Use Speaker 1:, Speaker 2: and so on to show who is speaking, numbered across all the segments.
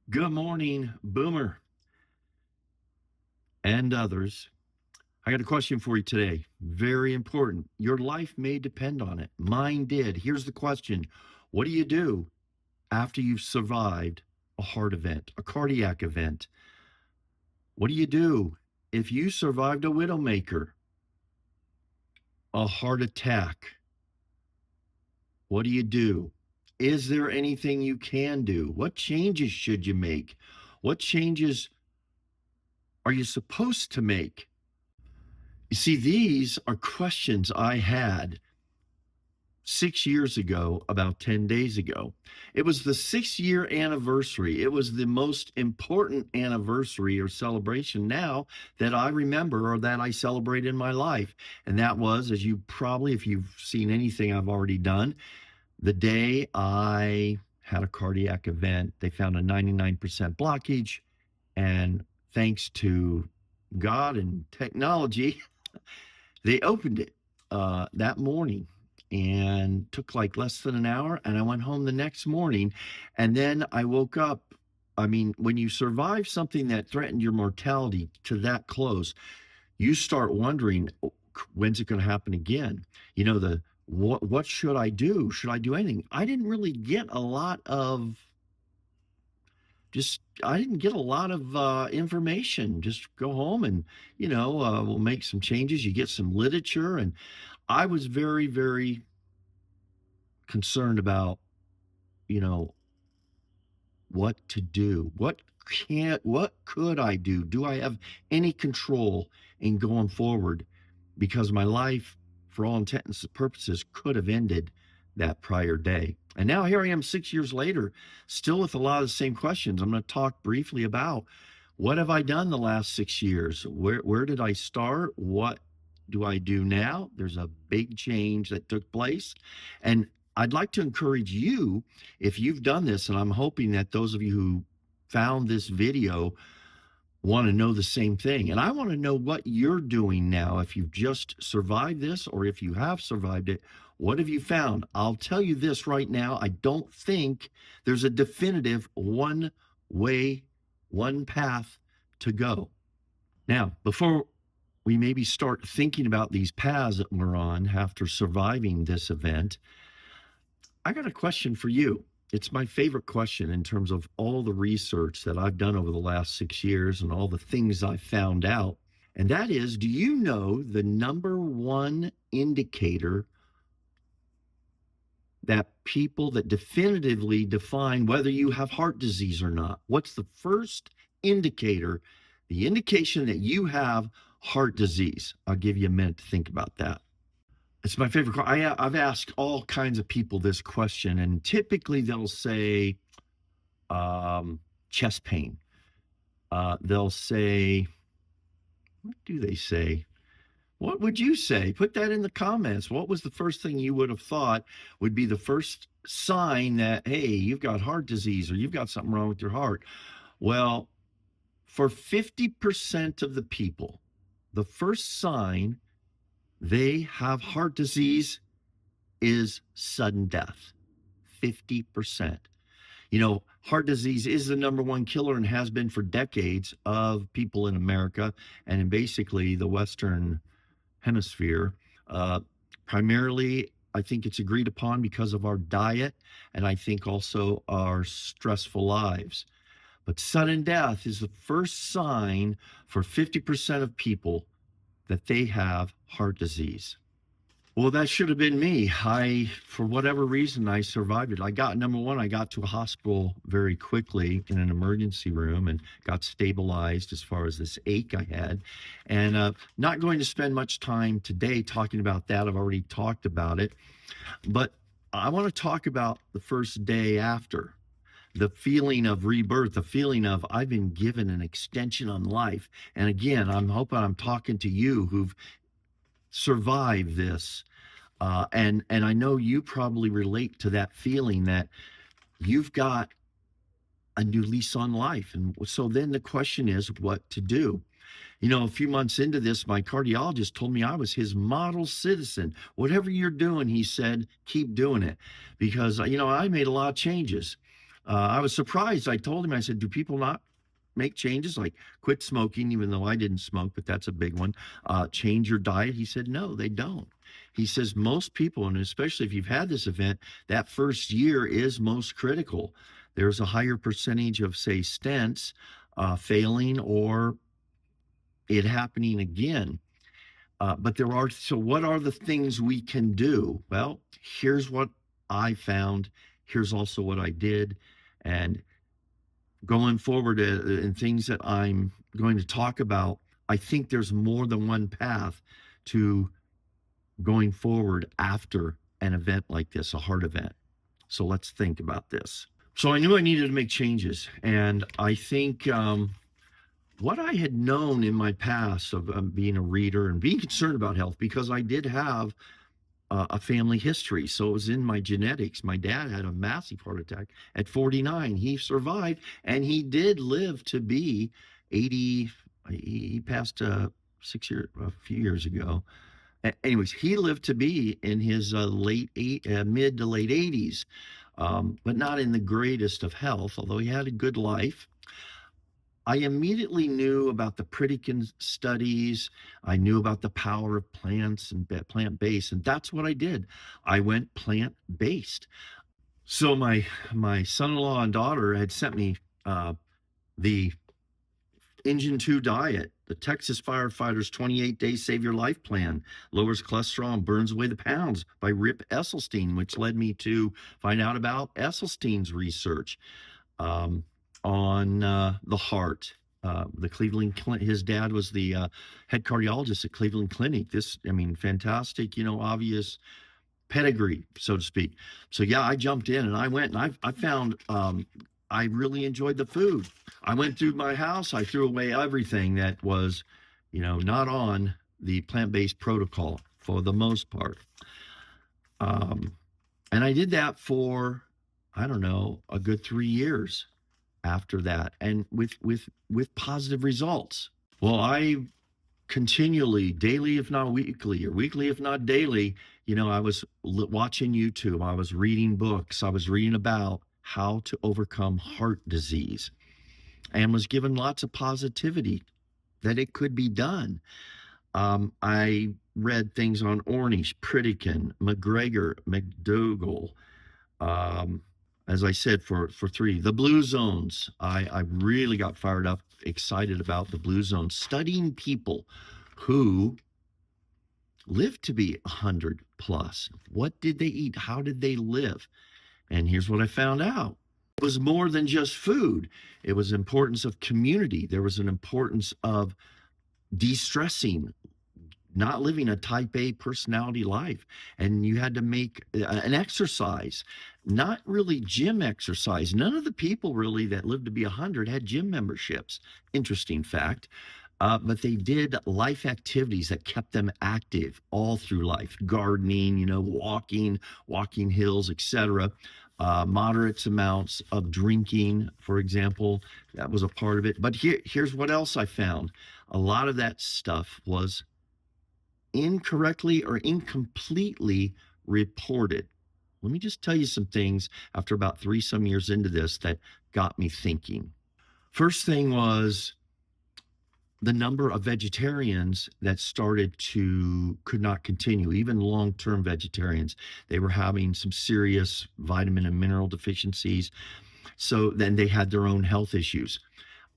Speaker 1: Good morning, Boomer and others. I got a question for you today. Very important. Your life may depend on it. Mine did. Here's the question. What do you do after you've survived a heart event, a cardiac event? What do you do if you survived a widowmaker, a heart attack? What do you do? Is there anything you can do? What changes should you make? What changes are you supposed to make? You see, these are questions I had 6 years ago, about 10 days ago. It was the 6 year anniversary. It was the most important anniversary or celebration now that I remember or that I celebrate in my life. And that was, as you probably, if you've seen anything I've already done, the day I had a cardiac event. They found a 99% blockage. And thanks to God and technology, they opened it that morning and took like less than an hour. And I went home the next morning. And then I woke up. I mean, when you survive something that threatened your mortality to that close, you start wondering, when's it going to happen again? You know, what should I do? Should I do anything? I didn't really get a lot of just I didn't get a lot of information. Just go home and we'll make some changes. You get some literature, and I was very, very concerned about you know what to do. What could I do? Do I have any control in going forward? Because my life, for all intents and purposes, could have ended that prior day. And now here I am 6 years later, still with a lot of the same questions. I'm going to talk briefly about what have I done the last 6 years? Where did I start? What do I do now? There's a big change that took place. And I'd like to encourage you, if you've done this, and I'm hoping that those of you who found this video want to know the same thing. And I want to know what you're doing now. If you've just survived this or if you have survived it, what have you found? I'll tell you this right now. I don't think there's a definitive one way, one path to go. Now, before we maybe start thinking about these paths that we're on after surviving this event, I got a question for you. It's my favorite question in terms of all the research that I've done over the last 6 years and all the things I've found out. And that is, do you know the number one indicator that people that definitively define whether you have heart disease or not? What's the first indicator, the indication that you have heart disease? I'll give you a minute to think about that. It's my favorite. I've asked all kinds of people this question, and typically they'll say chest pain. They'll say, what do they say? What would you say? Put that in the comments. What was the first thing you would have thought would be the first sign that, hey, you've got heart disease or you've got something wrong with your heart? Well, for 50% of the people, the first sign they have heart disease is sudden death. 50%. You know, heart disease is the number one killer and has been for decades of people in America and in basically the Western hemisphere. Primarily, I think it's agreed upon because of our diet and I think also our stressful lives. But sudden death is the first sign for 50% of people that they have heart disease. Well, that should have been me. For whatever reason, I survived it. Number one, I got to a hospital very quickly in an emergency room and got stabilized as far as this ache I had. And not going to spend much time today talking about that. I've already talked about it. But I want to talk about the first day after. The feeling of rebirth, the feeling of I've been given an extension on life. And again, I'm hoping I'm talking to you who've survived this. And I know you probably relate to that feeling that you've got a new lease on life. And so then the question is what to do. You know, a few months into this, my cardiologist told me I was his model citizen. Whatever you're doing, he said, keep doing it. Because, I made a lot of changes. I was surprised. I told him, I said, "Do people not make changes like quit smoking?" Even though I didn't smoke, but that's a big one. Change your diet. He said, "No, they don't." He says most people, and especially if you've had this event, that first year is most critical. There's a higher percentage of, say, stents failing or it happening again. But there are, so what are the things we can do? Well, here's what I found. Here's also what I did. And going forward in things that I'm going to talk about, I think there's more than one path to going forward after an event like this, a heart event. So let's think about this. So I knew I needed to make changes. And I think what I had known in my past of being a reader and being concerned about health, because I did have a family history. So it was in my genetics. My dad had a massive heart attack at 49. He survived and he did live to be 80. He passed a few years ago. Anyways, he lived to be in his mid to late 80s, but not in the greatest of health, although he had a good life. I immediately knew about the Pritikin studies. I knew about the power of plants and plant-based, and that's what I did. I went plant-based. So my son-in-law and daughter had sent me the Engine 2 diet, the Texas Firefighters 28-day Save Your Life plan, lowers cholesterol and burns away the pounds by Rip Esselstyn, which led me to find out about Esselstyn's research on the heart. The Cleveland, his dad was the head cardiologist at Cleveland Clinic. Fantastic, obvious pedigree, so to speak. So yeah, I jumped in and I went and I found I really enjoyed the food. I went through my house. I threw away everything that was, not on the plant-based protocol for the most part. And I did that for, I don't know, a good 3 years after that, and with positive results. Well, I continually, daily if not weekly, or weekly if not daily, I was watching YouTube, I was reading books, I was reading about how to overcome heart disease, and was given lots of positivity that it could be done. I read things on Ornish, Pritikin, McGregor, McDougall, as I said, for 3, the blue zones. I really got fired up, excited about the blue zones, studying people who lived to be 100 plus. What did they eat? How did they live? And here's what I found out. It was more than just food. It was importance of community. There was an importance of de-stressing, not living a type A personality life. And you had to make an exercise, not really gym exercise. None of the people really that lived to be 100 had gym memberships. Interesting fact. But they did life activities that kept them active all through life, gardening, walking hills, etc. Moderate amounts of drinking, for example, that was a part of it. But here's what else I found. A lot of that stuff was incorrectly or incompletely reported. Let me just tell you some things after about 3 some years into this that got me thinking. First thing was the number of vegetarians that could not continue, even long-term vegetarians. They were having some serious vitamin and mineral deficiencies. So then they had their own health issues.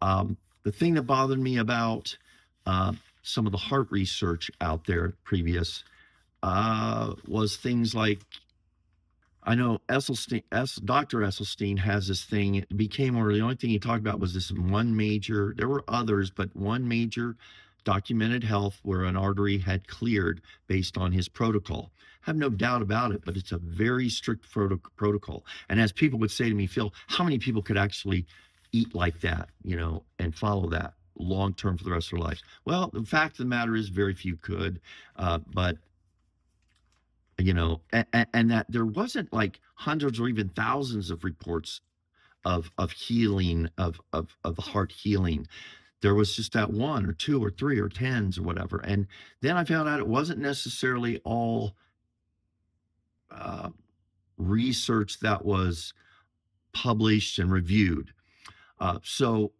Speaker 1: The thing that bothered me about some of the heart research out there previous was things like, I know Dr. Esselstyn has this thing. It became, or the only thing he talked about was this one major, there were others, but one major documented health where an artery had cleared based on his protocol. I have no doubt about it, but it's a very strict protocol. And as people would say to me, Phil, how many people could actually eat like that, and follow that long term for the rest of their lives? Well, the fact of the matter is very few could, but and that there wasn't like hundreds or even thousands of reports of healing, of the heart healing. There was just that 1 or 2 or 3 or tens or whatever. And then I found out it wasn't necessarily all research that was published and reviewed. So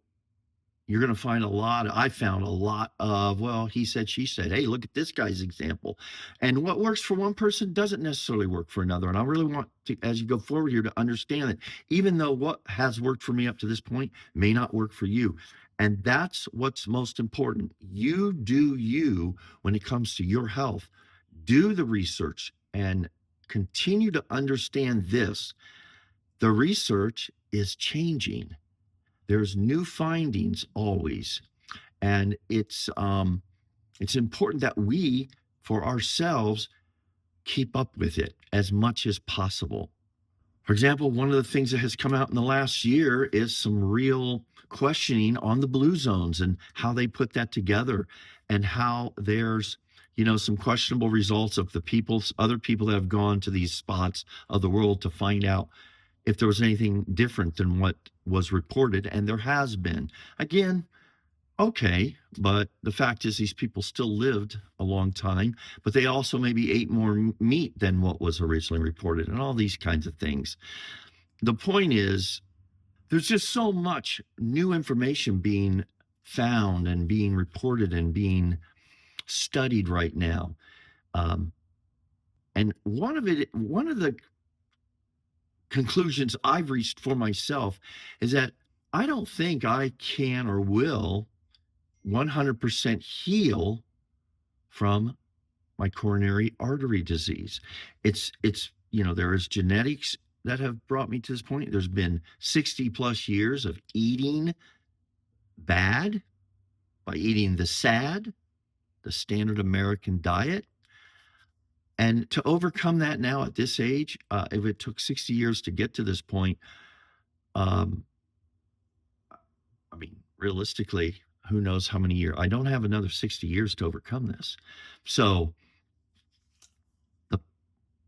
Speaker 1: you're going to find I found a lot of, well, he said, she said, hey, look at this guy's example. And what works for one person doesn't necessarily work for another. And I really want to, as you go forward here, to understand that even though what has worked for me up to this point may not work for you. And that's what's most important. You do you when it comes to your health. Do the research and continue to understand this. The research is changing. There's new findings always, and it's important that we, for ourselves, keep up with it as much as possible. For example, one of the things that has come out in the last year is some real questioning on the blue zones and how they put that together, and how there's some questionable results of other people that have gone to these spots of the world to find out if there was anything different than what was reported, and there has been. Again, okay, but the fact is these people still lived a long time, but they also maybe ate more meat than what was originally reported, and all these kinds of things. The point is, there's just so much new information being found and being reported and being studied right now. And one of the conclusions I've reached for myself is that I don't think I can or will 100% heal from my coronary artery disease. It's there is genetics that have brought me to this point. There's been 60 plus years of eating bad by eating the SAD, the standard American diet. And to overcome that now at this age, if it took 60 years to get to this point, um, I mean, realistically, who knows how many years? I don't have another 60 years to overcome this. So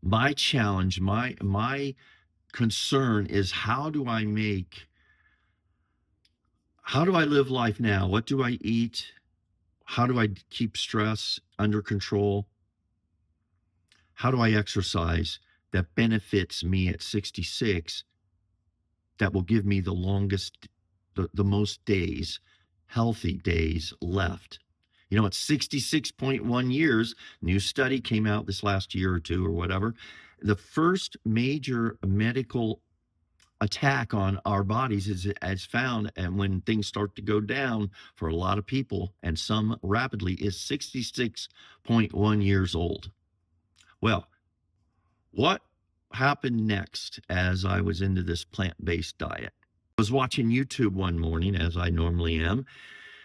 Speaker 1: my challenge, my concern is, how do I live life now? What do I eat? How do I keep stress under control? How do I exercise that benefits me at 66, that will give me the most days, healthy days left? It's 66.1 years. New study came out this last year or two or whatever. The first major medical attack on our bodies is found, and when things start to go down for a lot of people, and some rapidly, is 66.1 years old. Well, what happened next as I was into this plant-based diet? I was watching YouTube one morning, as I normally am,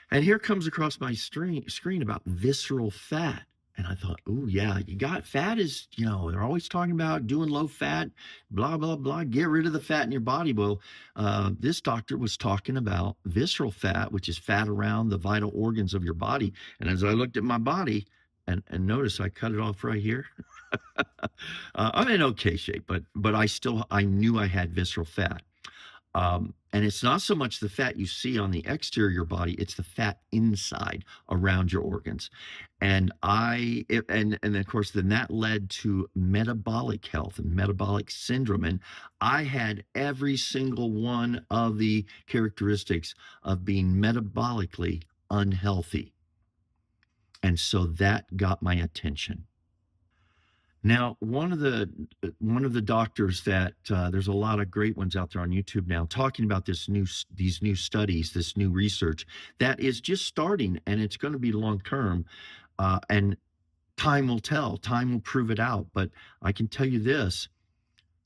Speaker 1: and here comes across my screen about visceral fat. And I thought, oh, yeah, fat is, they're always talking about doing low fat, blah, blah, blah, get rid of the fat in your body. Well, this doctor was talking about visceral fat, which is fat around the vital organs of your body. And as I looked at my body, and notice I cut it off right here. I'm in okay shape, but I knew I had visceral fat. And it's not so much the fat you see on the exterior of your body, it's the fat inside around your organs. And of course, then that led to metabolic health and metabolic syndrome. And I had every single one of the characteristics of being metabolically unhealthy. And so that got my attention. Now, one of the doctors that there's a lot of great ones out there on YouTube now talking about these new studies, this new research that is just starting, and it's going to be long term, and time will tell. Time will prove it out. But I can tell you this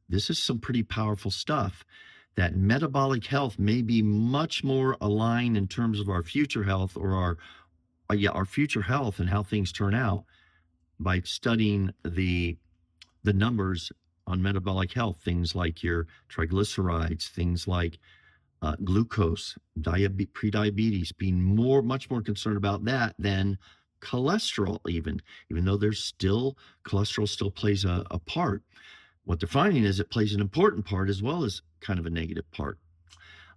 Speaker 1: is some pretty powerful stuff. That metabolic health may be much more aligned in terms of our future health, or our future health and how things turn out, by studying the numbers on metabolic health, things like your triglycerides, things like glucose, prediabetes, being much more concerned about that than cholesterol, even though cholesterol still plays a part. What they're finding is it plays an important part as well as kind of a negative part.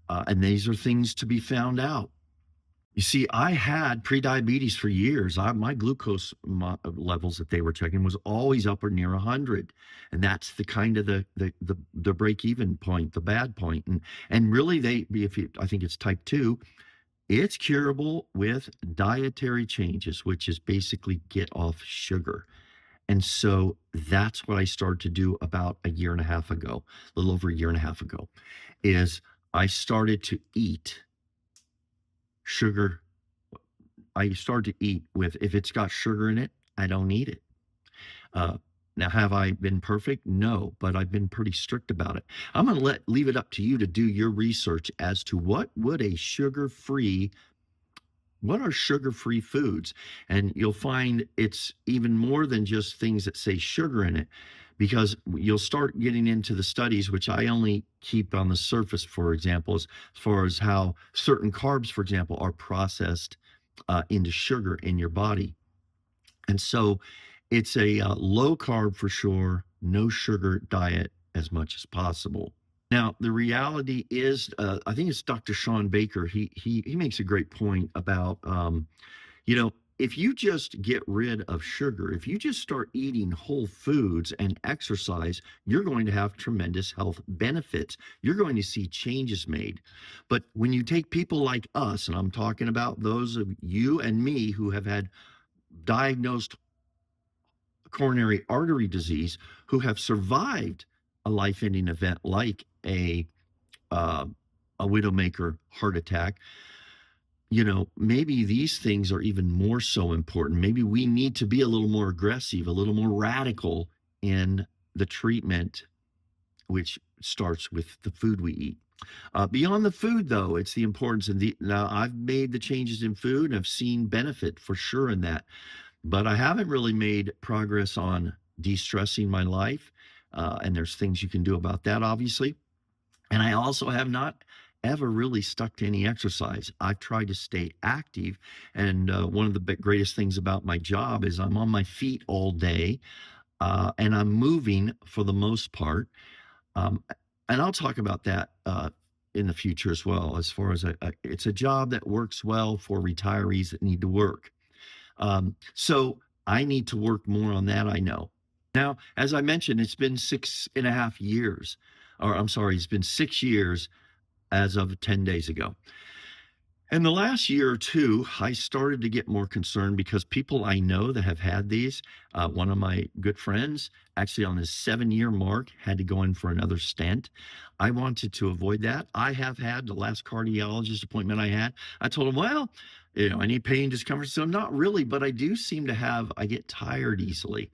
Speaker 1: And these are things to be found out. You see, I had prediabetes for years. My glucose levels that they were checking was always up or near 100, and that's the kind of the break even point, the bad point. And really, if you, I think it's type 2, it's curable with dietary changes, which is basically get off sugar. And so that's what I started to do about a year and a half ago, a little over a year and a half ago, is I started to eat sugar. I started to eat with, if it's got sugar in it, I don't eat it. Uh, Now, have I been perfect? No, but I've been pretty strict about it. I'm going to leave it up to you to do your research as to what are sugar-free foods? And you'll find it's even more than just things that say sugar in it, because you'll start getting into the studies, which I only keep on the surface, for example, as far as how certain carbs, for example, are processed into sugar in your body. And so it's a low carb for sure, no sugar diet as much as possible. Now, the reality is, I think it's Dr. Sean Baker. He makes a great point about, if you just get rid of sugar, if you just start eating whole foods and exercise, you're going to have tremendous health benefits. You're going to see changes made. But when you take people like us, and I'm talking about those of you and me who have had diagnosed coronary artery disease, who have survived a life-ending event like uh, a widowmaker heart attack, maybe these things are even more so important. Maybe we need to be a little more aggressive, a little more radical in the treatment, which starts with the food we eat. Beyond the food, though, it's the importance. Now, I've made the changes in food and I've seen benefit for sure in that, but I haven't really made progress on de-stressing my life. And there's things you can do about that, obviously. And I also have not ever really stuck to any exercise. I've tried to stay active. And one of the greatest things about my job is I'm on my feet all day, and I'm moving for the most part. Um, and I'll talk about that in the future as well, as far as it's a job that works well for retirees that need to work. So I need to work more on that, I know. Now, as I mentioned, it's been 6.5 years, or I'm sorry, it's been 6 years as of 10 days ago. And the last year or two, I started to get more concerned because people I know that have had these, one of my good friends, actually on his 7-year mark, had to go in for another stent. I wanted to avoid that. I have had the last cardiologist appointment I had. I told him, well, I need pain, discomfort. So not really, but I do seem to I get tired easily.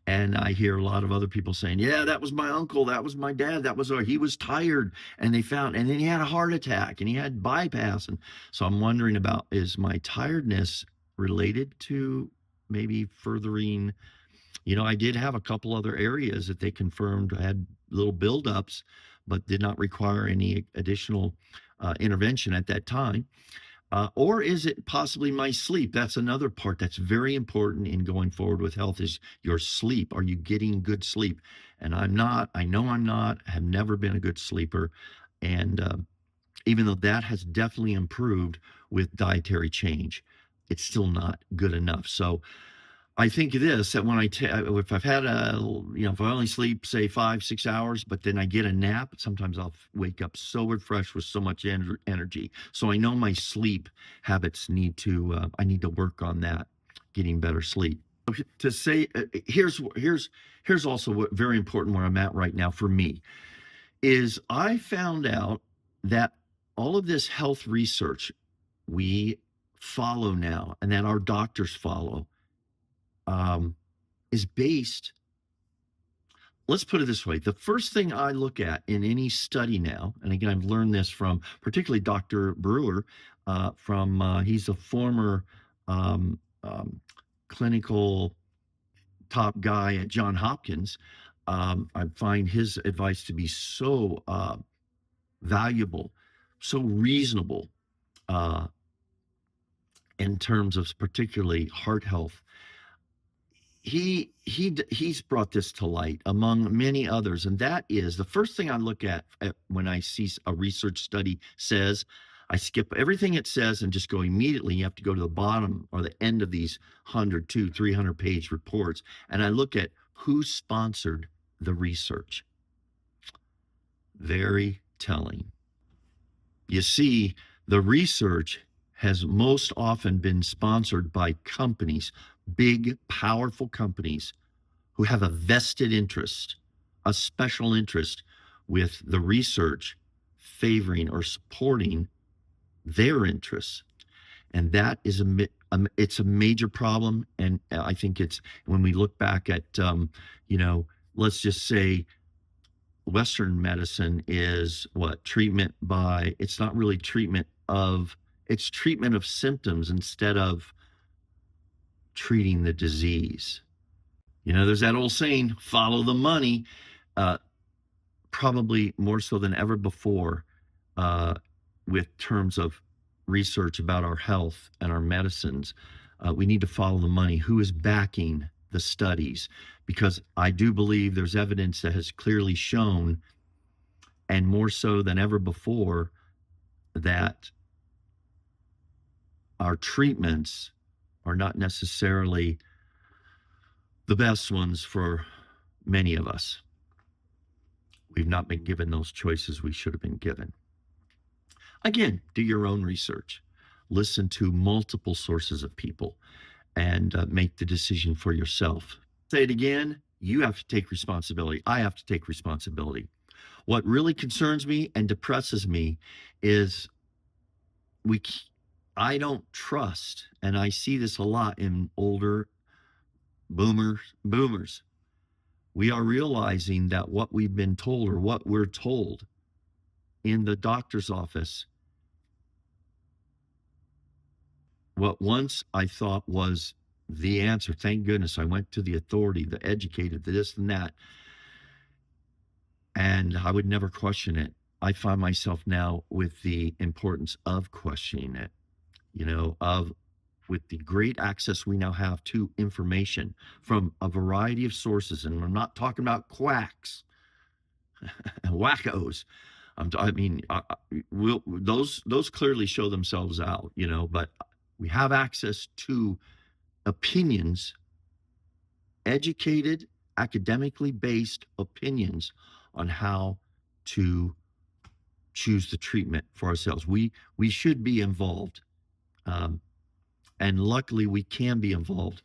Speaker 1: And I hear a lot of other people saying, yeah, that was my uncle. That was my dad. He was tired and and then he had a heart attack and he had bypass. And so I'm wondering about, is my tiredness related to maybe furthering, I did have a couple other areas that they confirmed had little buildups, but did not require any additional intervention at that time. Or is it possibly my sleep? That's another part that's very important in going forward with health, is your sleep. Are you getting good sleep? And I'm not. I know I'm not. I have never been a good sleeper. And even though that has definitely improved with dietary change, it's still not good enough. So I think this, that when if I've had if I only sleep, say 5, 6 hours, but then I get a nap, sometimes I'll wake up so refreshed with so much energy. So I know my sleep habits I need to work on that, getting better sleep. To say, here's also what very important where I'm at right now for me is I found out that all of this health research we follow now and that our doctors follow, um, is based, let's put it this way. The first thing I look at in any study now, and again, I've learned this from particularly Dr. Brewer, he's a former um, um, clinical top guy at John Hopkins. I find his advice to be so valuable, so reasonable uh, in terms of particularly heart health. He's brought this to light among many others, and that is the first thing I look at when I see a research study says I skip everything it says and just go immediately. You have to go to the bottom or the end of these 100, 200, 300-page reports. And I look at who sponsored the research. Very telling. You see, the research has most often been sponsored by companies, big, powerful companies who have a vested interest, a special interest with the research favoring or supporting their interests. And that is it's a major problem. And I think it's when we look back at, let's just say Western medicine is what treatment by, it's not really treatment of, it's treatment of symptoms instead of treating the disease. There's that old saying, follow the money. Probably more so than ever before, with terms of research about our health and our medicines, we need to follow the money. Who is backing the studies? Because I do believe there's evidence that has clearly shown, and more so than ever before, that our treatments are not necessarily the best ones for many of us. We've not been given those choices we should have been given. Again, do your own research. Listen to multiple sources of people and make the decision for yourself. Say it again, you have to take responsibility. I have to take responsibility. What really concerns me and depresses me is I don't trust, and I see this a lot in older boomers. We are realizing that what we've been told or what we're told in the doctor's office, what once I thought was the answer, thank goodness I went to the authority, the educated, the this and that, and I would never question it. I find myself now with the importance of questioning it, with the great access we now have to information from a variety of sources. And I'm not talking about quacks and wackos. Those clearly show themselves out, but we have access to opinions, educated, academically based opinions on how to choose the treatment for ourselves. We should be involved. And luckily, we can be involved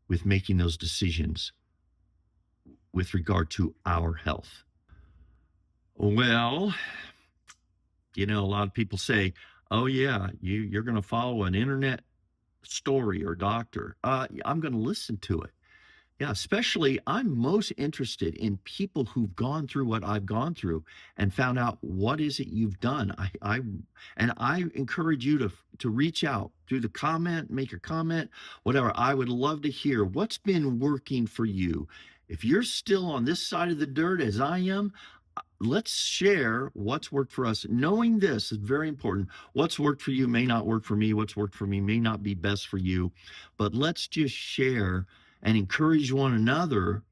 Speaker 1: with making those decisions with regard to our health. Well, a lot of people say, oh, yeah, you're going to follow an internet story or doctor. I'm going to listen to it. Yeah, especially I'm most interested in people who've gone through what I've gone through and found out what is it you've done. I encourage you to reach out through the comment, make a comment, whatever. I would love to hear what's been working for you. If you're still on this side of the dirt as I am, let's share what's worked for us. Knowing this is very important. What's worked for you may not work for me. What's worked for me may not be best for you. But let's just share and encourage one another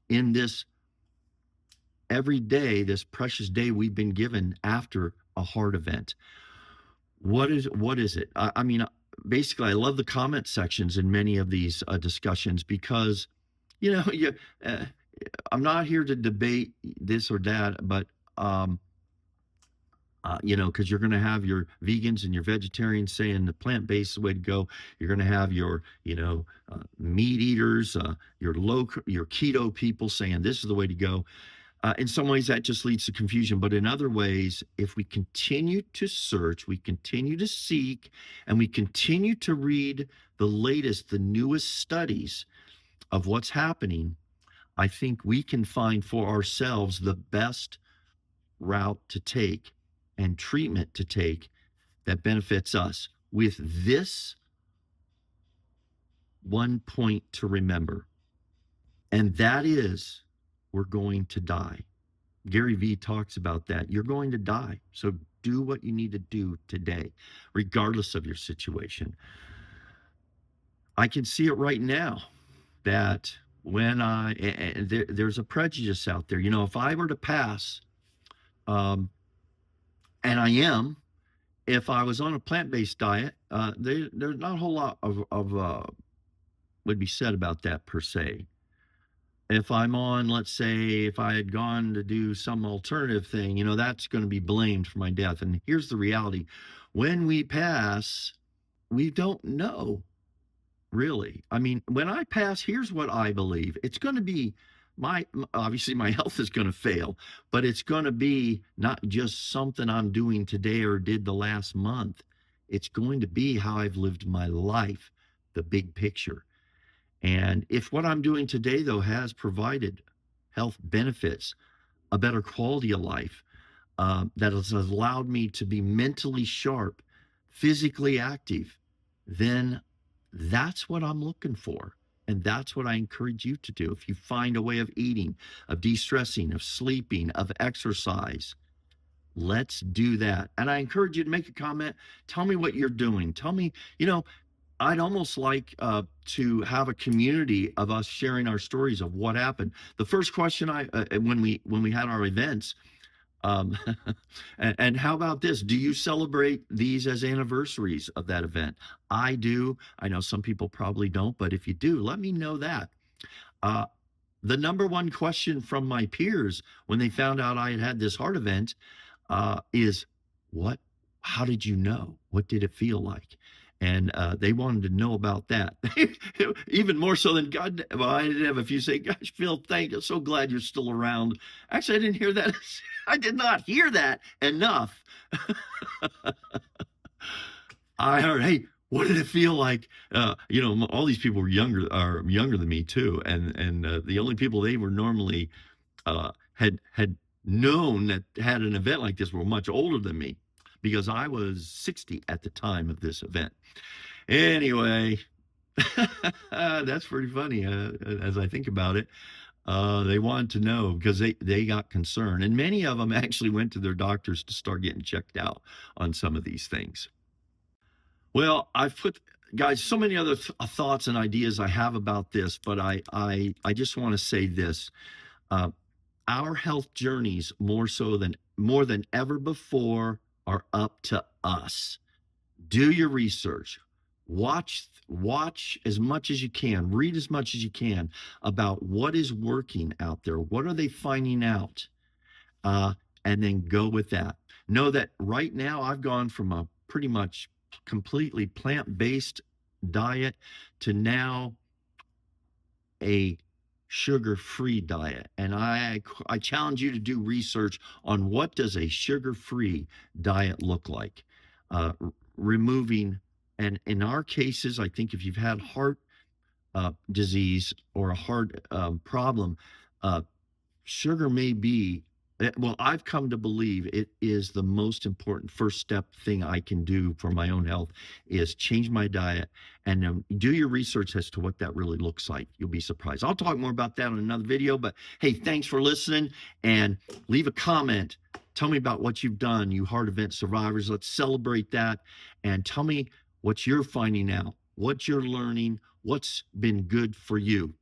Speaker 1: in this every day, this precious day we've been given after a hard event. What is it? Basically, I love the comment sections in many of these discussions because, I'm not here to debate this or that, but because you're going to have your vegans and your vegetarians saying the plant-based is the way to go. You're going to have your, meat eaters, your keto people saying this is the way to go. In some ways, that just leads to confusion. But in other ways, if we continue to search, we continue to seek, and we continue to read the newest studies of what's happening, I think we can find for ourselves the best route to take and treatment to take that benefits us, with this one point to remember, and that is we're going to die. Gary Vee talks about that. You're going to die. So do what you need to do today, regardless of your situation. I can see it right now that when there's a prejudice out there. If I were to pass, and I am, if I was on a plant-based diet, there's not a whole lot would be said about that per se. If I'm on, let's say, if I had gone to do some alternative thing, that's going to be blamed for my death. And here's the reality: when we pass, we don't know. Really. I mean, when I pass, here's what I believe. It's going to be obviously my health is going to fail, but it's going to be not just something I'm doing today or did the last month. It's going to be how I've lived my life, the big picture. And if what I'm doing today, though, has provided health benefits, a better quality of life, that has allowed me to be mentally sharp, physically active, then that's what I'm looking for. And that's what I encourage you to do. If you find a way of eating, of de-stressing, of sleeping, of exercise, let's do that. And I encourage you to make a comment. Tell me what you're doing. Tell me, I'd almost like to have a community of us sharing our stories of what happened. The first question when we had our events, um, and how about this? Do you celebrate these as anniversaries of that event? I do. I know some people probably don't, but if you do, let me know that. Uh, the number one question from my peers when they found out I had this heart event is, how did you know? What did it feel like? And they wanted to know about that. Even more so than God. Well, I did have a few say, gosh, Phil, thank you. So glad you're still around. Actually, I didn't hear that. I did not hear that enough. I heard, hey, what did it feel like? All these people are younger than me too. And the only people they were normally had known that had an event like this were much older than me, because I was 60 at the time of this event. Anyway, that's pretty funny as I think about it. They wanted to know because they got concerned. And many of them actually went to their doctors to start getting checked out on some of these things. Well, I've put, guys, so many other thoughts and ideas I have about this, but I just want to say this. Our health journeys, more than ever before, are up to us. Do your research. Watch as much as you can. Read as much as you can about what is working out there. What are they finding out? And then go with that. Know that right now I've gone from a pretty much completely plant-based diet to now a sugar-free diet. And I challenge you to do research on what does a sugar-free diet look like. Removing, and in our cases, I think if you've had heart disease or a heart problem, sugar may be, well, I've come to believe it is the most important first step thing I can do for my own health is change my diet and do your research as to what that really looks like. You'll be surprised. I'll talk more about that in another video, but hey, thanks for listening, and leave a comment. Tell me about what you've done, you heart event survivors. Let's celebrate that, and tell me what you're finding out, what you're learning, what's been good for you.